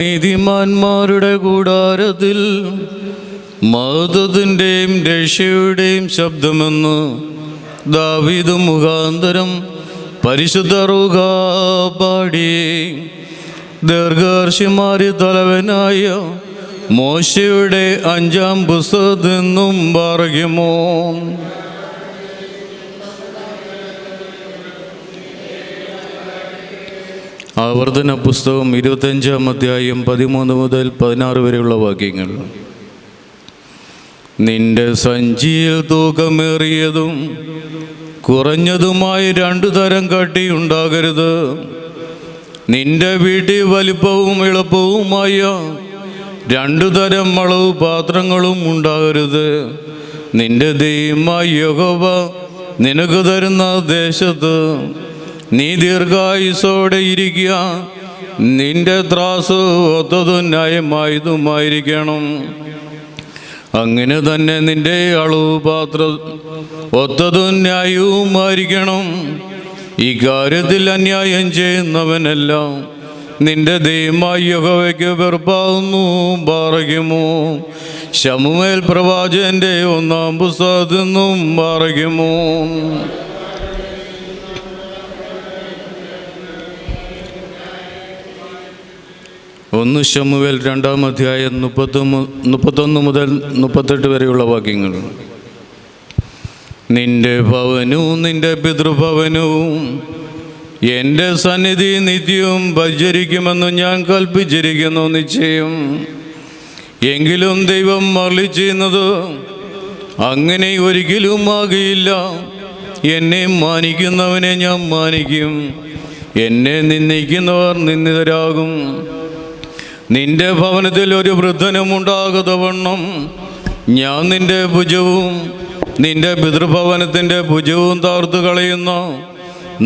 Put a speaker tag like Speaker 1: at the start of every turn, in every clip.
Speaker 1: നീതിമാന്മാരുടെ കൂടാരത്തിൽ മഹത്വത്തിൻ്റെയും രക്ഷയുടെയും ശബ്ദമെന്ന് ദാവീദ് മുഖാന്തരം പരിശുദ്ധ റൂഹ പാടി. ദീർഘദർശിമാരിൽ തലവനായ മോശയുടെ 5-ാം പുസ്തകത്തിൽ നിന്നും പറയുമോ. ആവർത്തന പുസ്തകം 25-ാം അധ്യായം 13 മുതൽ 16 വരെയുള്ള വാക്യങ്ങൾ. നിന്റെ സഞ്ചിയിൽ തൂക്കമേറിയതും കുറഞ്ഞതുമായി 2 തരം കട്ടി ഉണ്ടാകരുത്. നിന്റെ വീട്ടിൽ വലിപ്പവും എളുപ്പവുമായ 2 തരം അളവ് പാത്രങ്ങളും ഉണ്ടാകരുത്. നിന്റെ ദൈവമായ യഹോവ നിനക്ക് തരുന്ന ദേശത്ത് നീ ദീർഘായുസ്സോടെ ഇരിക്കുക. നിന്റെ ത്രാസ് ഒത്തതും ന്യായമായതുമായിരിക്കണം. അങ്ങനെ തന്നെ നിന്റെ അളവ് പാത്രം ഒത്തതും ന്യായവുമായിരിക്കണം. ഈ കാര്യത്തിൽ അന്യായം ചെയ്യുന്നവനെല്ലാം നിന്റെ ദൈവമായ യഹോവയ്ക്ക് വെറുപ്പാകുന്നു. പറയുമോ. ശമൂവേൽ പ്രവാചകന്റെ 1-ാം പുസ്തകത്തിൽ നിന്നും പറയുമോ. 1 ശമൂവേൽ 2-ാം അധ്യായം 31 മുതൽ 38 വരെയുള്ള വാക്യങ്ങൾ. നിന്റെ ഭവനവും നിന്റെ പിതൃഭവനവും എൻ്റെ സന്നിധി നിത്യവും പരിചരിക്കുമെന്ന് ഞാൻ കൽപ്പിച്ചിരിക്കുന്നു നിശ്ചയം. എങ്കിലും ദൈവം അരുളി ചെയ്യുന്നത് അങ്ങനെ ഒരിക്കലും ആകുകയില്ല. എന്നെ മാനിക്കുന്നവനെ ഞാൻ മാനിക്കും, എന്നെ നിന്ദിക്കുന്നവർ നിന്ദിതരാകും. നിന്റെ ഭവനത്തിൽ ഒരു വൃദ്ധനും ഉണ്ടാകത്തവണ്ണം ഞാൻ നിന്റെ ഭുജവും നിന്റെ പിതൃഭവനത്തിൻ്റെ ഭുജവും താർത്തു കളയുന്ന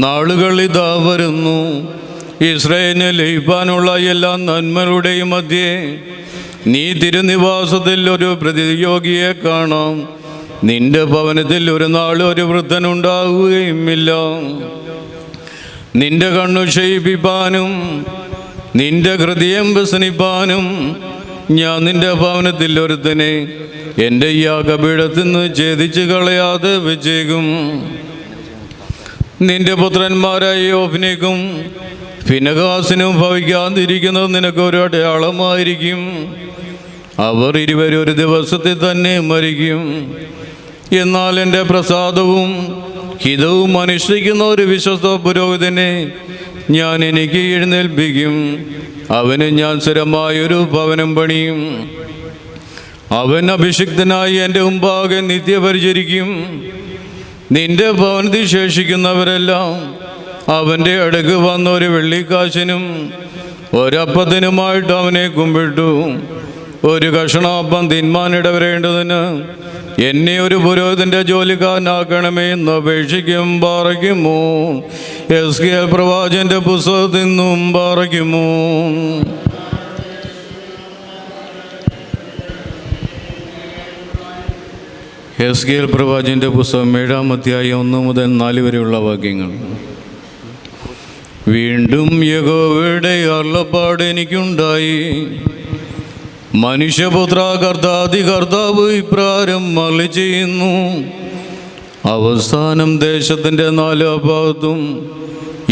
Speaker 1: നാളുകൾ ഇതാ വരുന്നു. ഇസ്രായേലിനെ ലയിപ്പാനുള്ള എല്ലാ നന്മകളുടെയും മധ്യേ നീ തിരുനിവാസത്തിൽ ഒരു പ്രതിയോഗിയെ കാണാം. നിന്റെ ഭവനത്തിൽ ഒരു നാൾ ഒരു വൃദ്ധനുണ്ടാകുകയുമില്ല. നിന്റെ കണ്ണു ക്ഷയിപ്പിപ്പാനും നിന്റെ ഹൃദയം വ്യസനിപ്പാനും ഞാൻ നിന്റെ ഭവനത്തിൽ ഒരുത്തനെ എൻ്റെ യാഗപീഠത്തിൽ നിന്ന് ഛേദിച്ച് കളയാതെ വെച്ചേക്കും. നിന്റെ പുത്രന്മാരായ യോഫ്നെക്കും ഫിനെഹാസിനും ഭവിക്കാതിരിക്കുന്നത് നിനക്കൊരു അടയാളമായിരിക്കും. അവർ ഇരുവരും ഒരു ദിവസത്തിൽ തന്നെ മരിക്കും. എന്നാൽ എൻ്റെ പ്രസാദവും ഹിതവും അനുഷ്ഠിക്കുന്ന ഒരു വിശ്വസ്ത പുരോഹിതനെ ഞാൻ എനിക്ക് എഴുന്നേൽപ്പിക്കും. അവന് ഞാൻ സ്ഥിരമായൊരു ഭവനം പണിയും. അവൻ അഭിഷിക്തനായി എൻ്റെ മുമ്പാകെ നിത്യപരിചരിക്കും. നിന്റെ ഭവനത്തിൽ ശേഷിക്കുന്നവരെല്ലാം അവൻ്റെ അടുക്ക് വന്ന ഒരു വെള്ളിക്കാശിനും ഒരപ്പത്തിനുമായിട്ട് അവനെ കുമ്പിട്ടു. ഒരു കഷണാപ്പം തിന്മാനിടവരേണ്ടതിന് എന്നെ ഒരു പുരോഹിതൻ്റെ ജോലിക്കാരനാക്കണമേ എന്ന് അപേക്ഷിക്കും. പറയുമോ. എസ്കേൽ പ്രവാചകന്റെ പുസ്തകത്തിൽ നിന്നും പറയുമോ. എസ്കേൽ പ്രവാചകന്റെ പുസ്തകം 7-ാം അധ്യായം 1 മുതൽ 4 വരെയുള്ള വാക്യങ്ങൾ. വീണ്ടും യഹോവയുടെ അരുളപ്പാട് എനിക്കുണ്ടായി. മനുഷ്യപുത്ര, കർത്താവ് ഇപ്രകാരം അരുളി ചെയ്യുന്നു. അവസാനം ദേശത്തിൻ്റെ 4 ഭാഗത്തും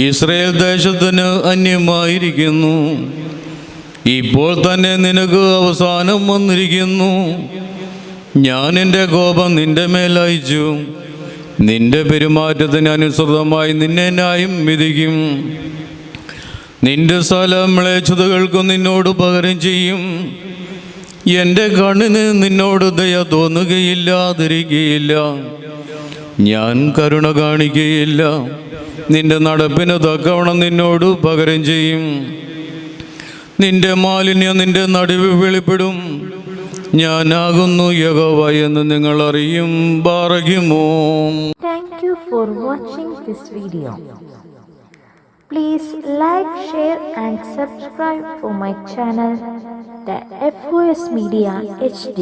Speaker 1: ഇസ്രായേൽ ദേശത്തിന് അന്യമായിരിക്കുന്നു. ഇപ്പോൾ തന്നെ നിനക്ക് അവസാനം വന്നിരിക്കുന്നു. ഞാൻ എൻ്റെ കോപം നിന്റെ മേൽ അയച്ചു. നിന്റെ പെരുമാറ്റത്തിന് അനുസൃതമായി നിന്നെ ന്യായം വിധിക്കും. നിന്റെ സകല മ്ലേച്ഛതകൾക്കും നിന്നോട് പകരം ചെയ്യും. എൻ്റെ കണ്ണിന് നിന്നോട് ദയ തോന്നുകയില്ലാതിരിക്കുകയില്ല. ഞാൻ കരുണ കാണിക്കുകയില്ല. നിന്റെ നടപ്പിന് തക്കവണ്ണം നിന്നോട് പകരം ചെയ്യും. നിന്റെ മാലിന്യം നിന്റെ നടുവിൽ വെളിപ്പെടും. ഞാനാകുന്നു യഹോവ എന്ന് നിങ്ങൾ അറിയും. പറയുമോ.
Speaker 2: Thank you for watching this video. Please like, share and subscribe for my channel, the FOS Media HD.